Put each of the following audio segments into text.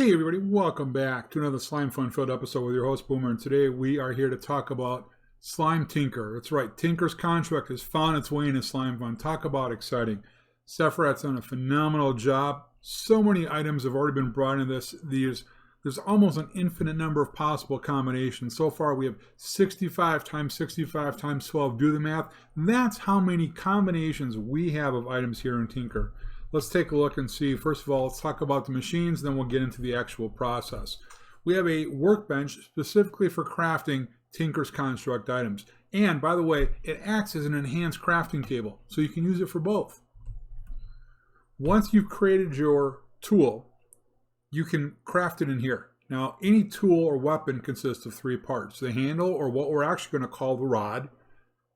Hey everybody, welcome back to another Slime Fun filled episode with your host Boomer, and today we are here to talk about SlimeTinker. That's right, Tinker's Construct has found its way into Slime Fun. Talk about exciting. Sefiraat's done a phenomenal job. So many items have already been brought into these. There's almost an infinite number of possible combinations. So far we have 65 times 65 times 12. Do the math. That's how many combinations we have of items here in Tinker. Let's take a look and see. First of all, let's talk about the machines, then we'll get into the actual process. We have a workbench specifically for crafting Tinker's Construct items. And by the way, it acts as an enhanced crafting table, so you can use it for both. Once you've created your tool, you can craft it in here. Now, any tool or weapon consists of three parts. The handle, or what we're actually going to call the rod,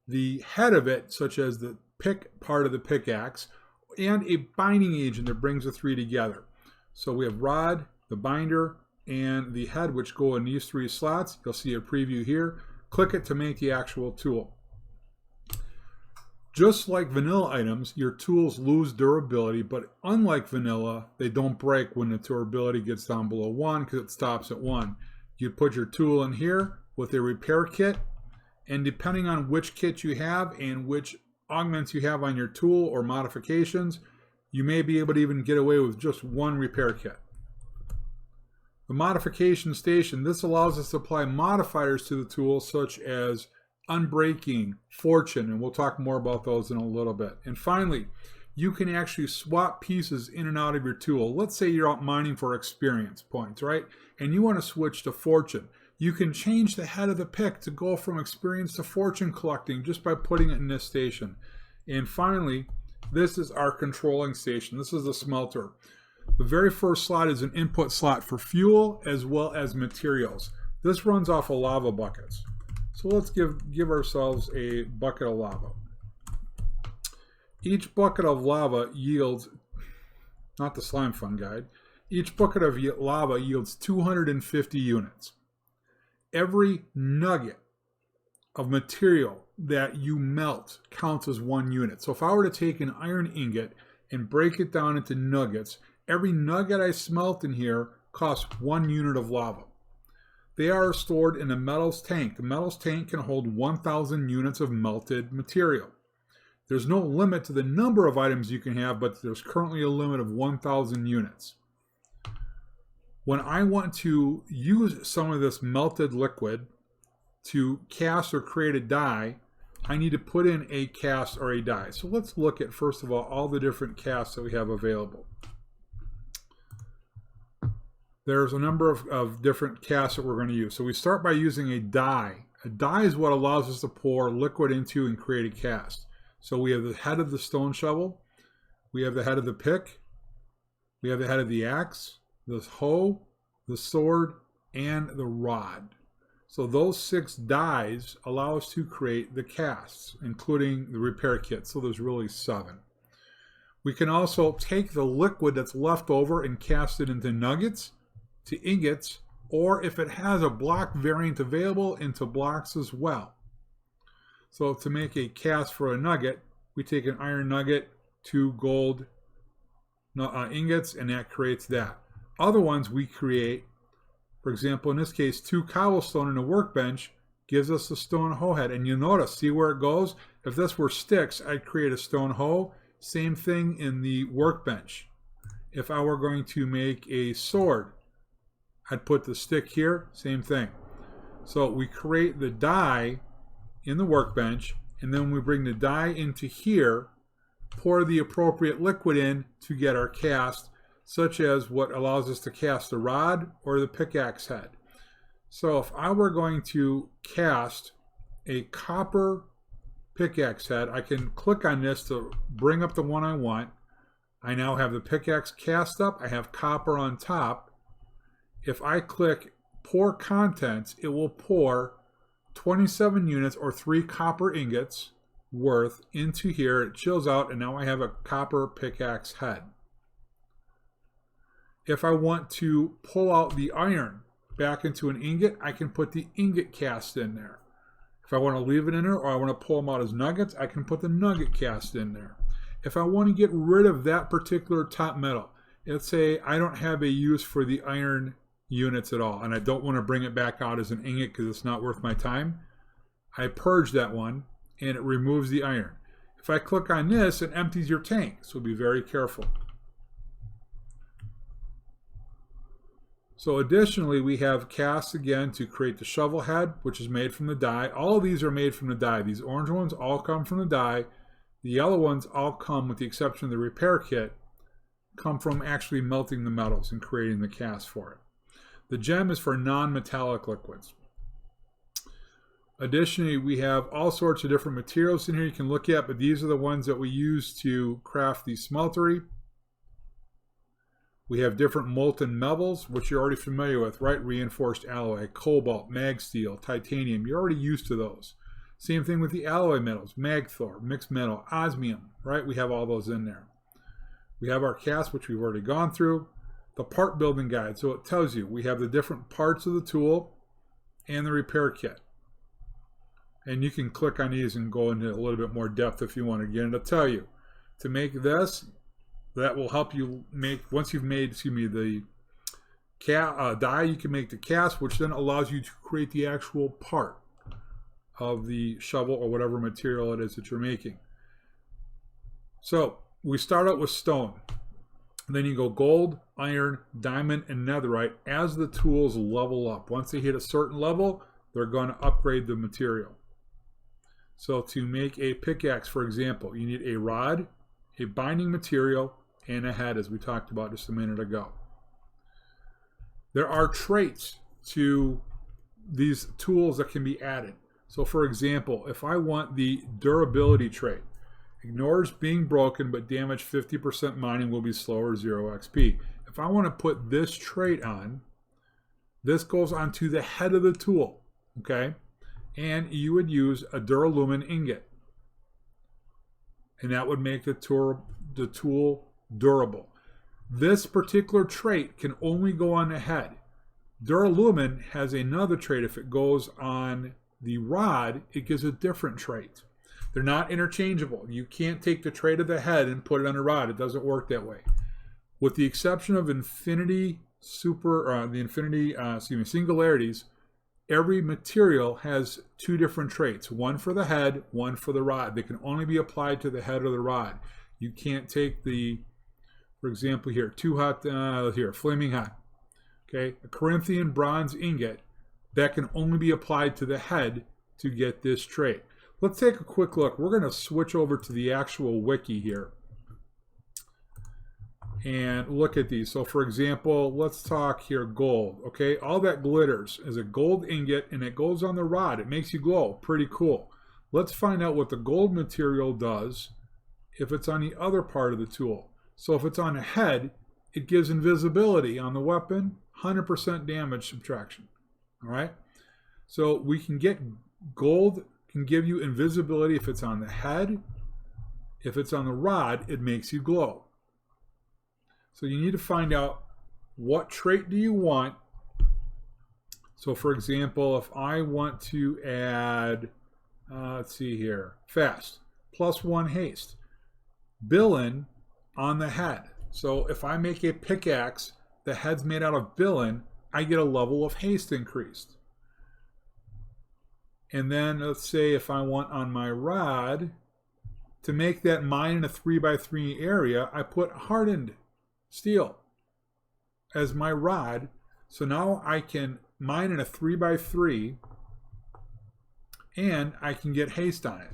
the head of it, such as the pick part of the pickaxe, and a binding agent that brings the three together. So we have rod, the binder, and the head, which go in these three slots. You'll see a preview here. Click it to make the actual tool. Just like vanilla items, your tools lose durability, but unlike vanilla, they don't break when the durability gets down below 1 because it stops at 1. You put your tool in here with a repair kit, and depending on which kit you have and which augments you have on your tool or modifications, you may be able to even get away with just one repair kit. The Modification Station, this allows us to apply modifiers to the tool such as unbreaking, fortune, and we'll talk more about those in a little bit. And finally, you can actually swap pieces in and out of your tool. Let's say you're out mining for experience points, right? And you want to switch to fortune. You can change the head of the pick to go from experience to fortune collecting just by putting it in this station. And finally, this is our controlling station. This is the smelter. The very first slot is an input slot for fuel as well as materials. This runs off of lava buckets. So let's give ourselves a bucket of lava. Each bucket of lava yields, not the Slime Fun guide, each bucket of lava yields 250 units. Every nugget of material that you melt counts as 1 unit. So if I were to take an iron ingot and break it down into nuggets, every nugget I smelt in here costs 1 unit of lava. They are stored in a metals tank. The metals tank can hold 1,000 units of melted material. There's no limit to the number of items you can have, but there's currently a limit of 1,000 units. When I want to use some of this melted liquid to cast or create a die, I need to put in a cast or a die. So let's look at, first of all the different casts that we have available. There's a number of different casts that we're going to use. So we start by using a die. A die is what allows us to pour liquid into and create a cast. So we have the head of the stone shovel, we have the head of the pick, we have the head of the axe, the hoe, the sword, and the rod. So those 6 dies allow us to create the casts, including the repair kit. So there's really 7. We can also take the liquid that's left over and cast it into nuggets, to ingots, or if it has a block variant available, into blocks as well. So to make a cast for a nugget, we take an iron nugget, 2 gold ingots, and that creates that. Other ones we create, for example, in this case, 2 cobblestone in a workbench gives us a stone hoe head. And you'll notice, see where it goes? If this were sticks, I'd create a stone hoe. Same thing in the workbench. If I were going to make a sword, I'd put the stick here, same thing. So we create the die in the workbench, and then we bring the die into here, pour the appropriate liquid in to get our cast, such as what allows us to cast the rod or the pickaxe head. So if I were going to cast a copper pickaxe head, I can click on this to bring up the one I want. I now have the pickaxe cast up, I have copper on top. If I click pour contents, it will pour 27 units or 3 copper ingots worth into here. It chills out, and now I have a copper pickaxe head. If I want to pull out the iron back into an ingot, I can put the ingot cast in there. If I want to leave it in there or I want to pull them out as nuggets, I can put the nugget cast in there. If I want to get rid of that particular top metal, let's say I don't have a use for the iron units at all, and I don't want to bring it back out as an ingot because it's not worth my time. I purge that one, and it removes the iron. If I click on this, it empties your tank, so be very careful. So additionally, we have casts again to create the shovel head, which is made from the die. All of these are made from the die. These orange ones all come from the die. The yellow ones all come, with the exception of the repair kit, come from actually melting the metals and creating the cast for it. The gem is for non-metallic liquids. Additionally, we have all sorts of different materials in here you can look at, but these are the ones that we use to craft the smeltery. We have different molten metals, which you're already familiar with, right? Reinforced alloy, cobalt, mag steel, titanium. You're already used to those. Same thing with the alloy metals, magthor, mixed metal, osmium, right? We have all those in there. We have our cast, which we've already gone through. The part building guide, so it tells you we have the different parts of the tool and the repair kit. And you can click on these and go into a little bit more depth if you want to get. And it'll tell you to make this. That will help you make, once you've made, the die, you can make the cast, which then allows you to create the actual part of the shovel or whatever material it is that you're making. So we start out with stone. Then you go gold, iron, diamond, and netherite as the tools level up. Once they hit a certain level, they're going to upgrade the material. So to make a pickaxe, for example, you need a rod, a binding material, and a head, as we talked about just a minute ago. There are traits to these tools that can be added. So for example, if I want the durability trait, ignores being broken but damage 50% mining will be slower, 0 XP. If I want to put this trait on, this goes onto the head of the tool, okay? And you would use a duralumin ingot. And that would make the tool durable. This particular trait can only go on the head. Duralumin has another trait. If it goes on the rod, it gives a different trait. They're not interchangeable. You can't take the trait of the head and put it on a rod. It doesn't work that way. With the exception of singularities, every material has two different traits. One for the head, one for the rod. They can only be applied to the head or the rod. You can't take the, for example here, too hot, here, flaming hot. Okay, a Corinthian bronze ingot, that can only be applied to the head to get this trait. Let's take a quick look. We're going to switch over to the actual wiki here and look at these. So for example, let's talk here gold. Okay, all that glitters is a gold ingot and it goes on the rod. It makes you glow. Pretty cool. Let's find out what the gold material does if it's on the other part of the tool. So if it's on the head, it gives invisibility on the weapon, 100% damage subtraction. All right, so we can get gold, can give you invisibility if it's on the head. If it's on the rod, it makes you glow. So you need to find out what trait do you want. So for example, if I want to add, let's see here, fast, +1 haste, billin on the head. So if I make a pickaxe, the head's made out of billin, I get a level of haste increased. And then let's say if I want on my rod to make that mine in a 3x3 area, I put hardened steel as my rod. So now I can mine in a 3x3 and I can get haste on it.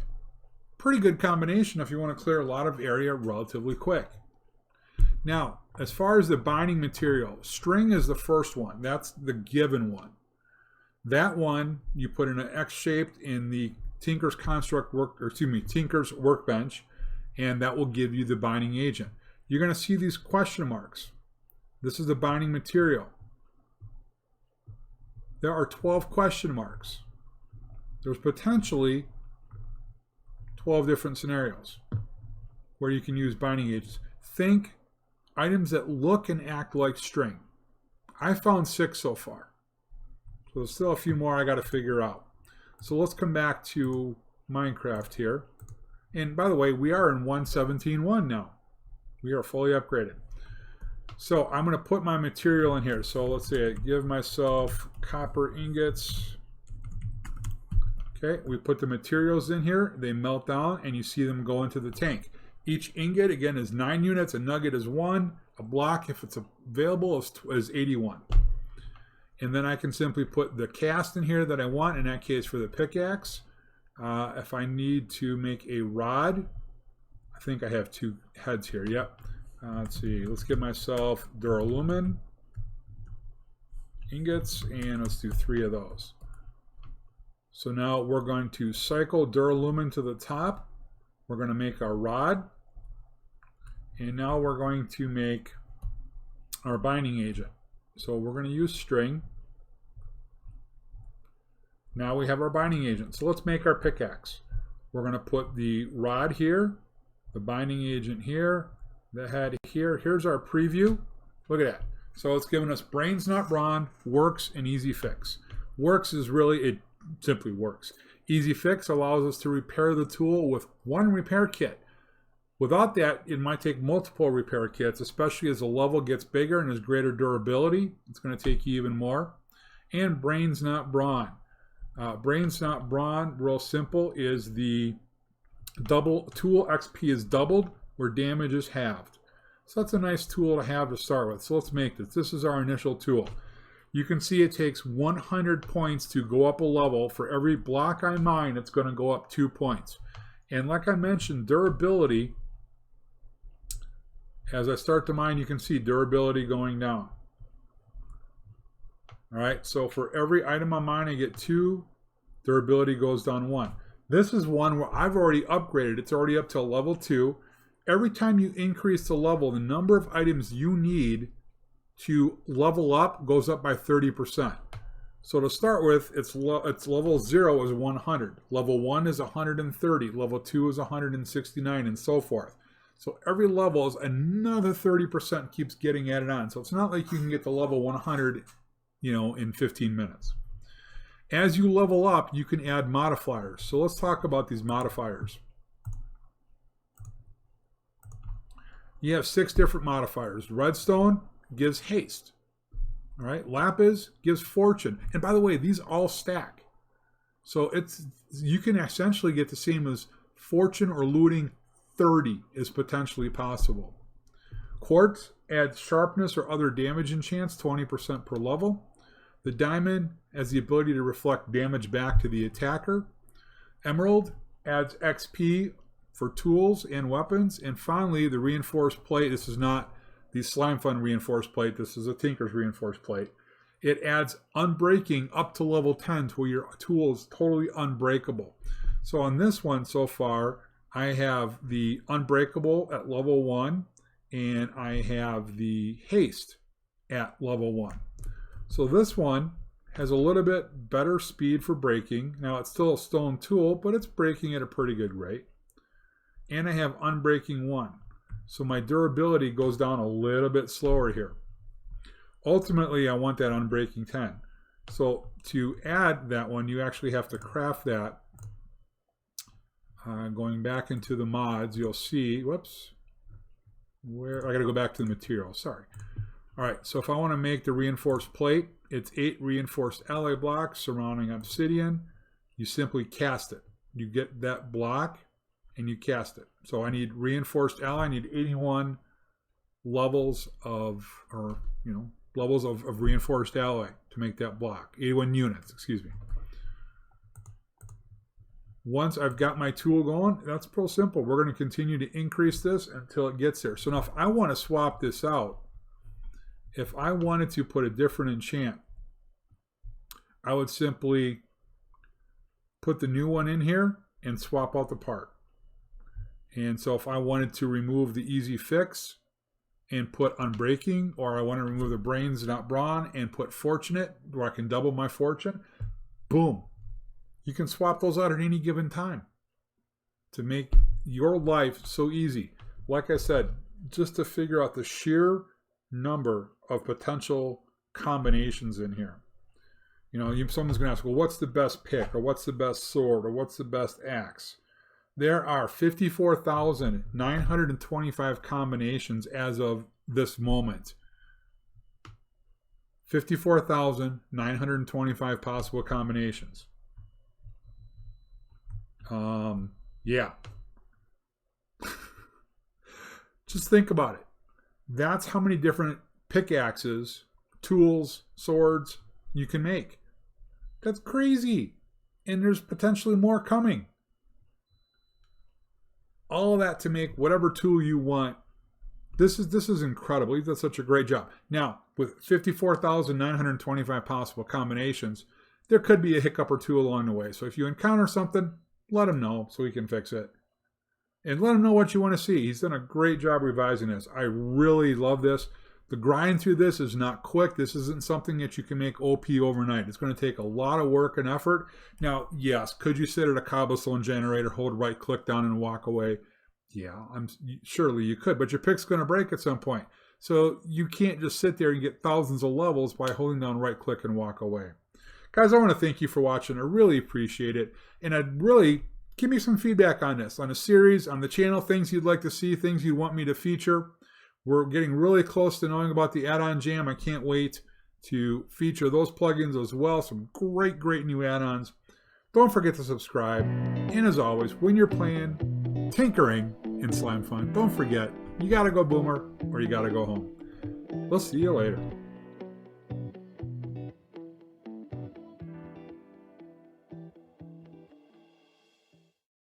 Pretty good combination if you want to clear a lot of area relatively quick. Now, as far as the binding material, string is the first one. That's the given one. That one you put in an X shaped in the Tinker's Tinker's workbench, and that will give you the binding agent. You're going to see these question marks. This is the binding material. There are 12 question marks. There's potentially 12 different scenarios where you can use binding agents. Think items that look and act like string. I found 6 so far. So there's still a few more I got to figure out. So let's come back to Minecraft here. And by the way, we are in 1.17.1 now. We are fully upgraded. So I'm going to put my material in here. So let's say I give myself copper ingots. Okay, we put the materials in here. They melt down and you see them go into the tank. Each ingot, again, is 9 units. A nugget is 1. A block, if it's available, is 81. And then I can simply put the cast in here that I want, in that case for the pickaxe. If I need to make a rod, I think I have 2 heads here. Yep. Let's see. Let's give myself duralumin ingots, and let's do 3 of those. So now we're going to cycle duralumin to the top. We're going to make our rod. And now we're going to make our binding agent. So we're going to use string. Now we have our binding agent. So let's make our pickaxe. We're going to put the rod here, the binding agent here, the head here. Here's our preview. Look at that. So it's giving us brains not brawn, works, and easy fix. Works is really, it simply works. Easy fix allows us to repair the tool with 1 repair kit. Without that, it might take multiple repair kits, especially as the level gets bigger and has greater durability. It's going to take you even more. And brains not brawn. Brains not brawn, real simple, is the double tool XP is doubled where damage is halved. So that's a nice tool to have to start with. So let's make this. This is our initial tool. You can see it takes 100 points to go up a level. For every block I mine, it's going to go up 2 points. And like I mentioned, durability, as I start to mine, you can see durability going down. All right, so for every item I mine, I get 2. Durability goes down 1. This is one where I've already upgraded. It's already up to level 2. Every time you increase the level, the number of items you need to level up goes up by 30%. So to start with, its level 0 is 100. Level 1 is 130. Level 2 is 169, and so forth. So every level is another 30% keeps getting added on. So it's not like you can get to level 100, in 15 minutes. As you level up, you can add modifiers. So let's talk about these modifiers. You have 6 different modifiers. Redstone gives haste. All right, lapis gives fortune. And by the way, these all stack. So you can essentially get the same as fortune or looting. 30 is potentially possible. Quartz adds sharpness or other damage enchants, 20% per level. The diamond has the ability to reflect damage back to the attacker. Emerald adds XP for tools and weapons. And finally, the reinforced plate. This is not the Slimefun reinforced plate. This is a Tinker's reinforced plate. It adds unbreaking up to level 10 to where your tool is totally unbreakable. So on this one so far, I have the unbreakable at level 1, and I have the haste at level 1. So this one has a little bit better speed for breaking. Now it's still a stone tool, but it's breaking at a pretty good rate. And I have unbreaking 1. So my durability goes down a little bit slower here. Ultimately, I want that unbreaking 10. So to add that one, you actually have to craft that. Going back into the mods, you'll see, whoops, where I got to go back to the material, sorry. All right, so if I want to make the reinforced plate, it's 8 reinforced alloy blocks surrounding obsidian. You simply cast it. You get that block and you cast it. So I need reinforced alloy. I need 81 levels of, levels of reinforced alloy to make that block. 81 units, excuse me. Once I've got my tool going, that's real simple. We're going to continue to increase this until it gets there. So now if I want to swap this out, if I wanted to put a different enchant, I would simply put the new one in here and swap out the part. And so if I wanted to remove the easy fix and put unbreaking, or I want to remove the brains not brawn and put fortunate, where I can double my fortune, boom. You can swap those out at any given time to make your life so easy. Like I said, just to figure out the sheer number of potential combinations in here. Someone's going to ask, well, what's the best pick, or what's the best sword, or what's the best axe? There are 54,925 combinations as of this moment 54,925 possible combinations. Yeah. Just think about it. That's how many different pickaxes, tools, swords you can make. That's crazy. And there's potentially more coming. All of that to make whatever tool you want. This is incredible. You've done such a great job. Now, with 54,925 possible combinations, there could be a hiccup or two along the way. So if you encounter something, let him know so we can fix it. And let him know what you want to see. He's done a great job revising this. I really love this. The grind through this is not quick. This isn't something that you can make OP overnight. It's going to take a lot of work and effort. Now, yes, could you sit at a cobblestone generator, hold right click down and walk away? Yeah, surely you could, but your pick's going to break at some point. So you can't just sit there and get thousands of levels by holding down right click and walk away. Guys, I want to thank you for watching. I really appreciate it. And I'd really give me some feedback on this, on the series, on the channel, things you'd like to see, things you want me to feature. We're getting really close to knowing about the add-on jam. I can't wait to feature those plugins as well. Some great, great new add-ons. Don't forget to subscribe. And as always, when you're playing, tinkering in Slimefun, don't forget, you got to go boomer or you got to go home. We'll see you later.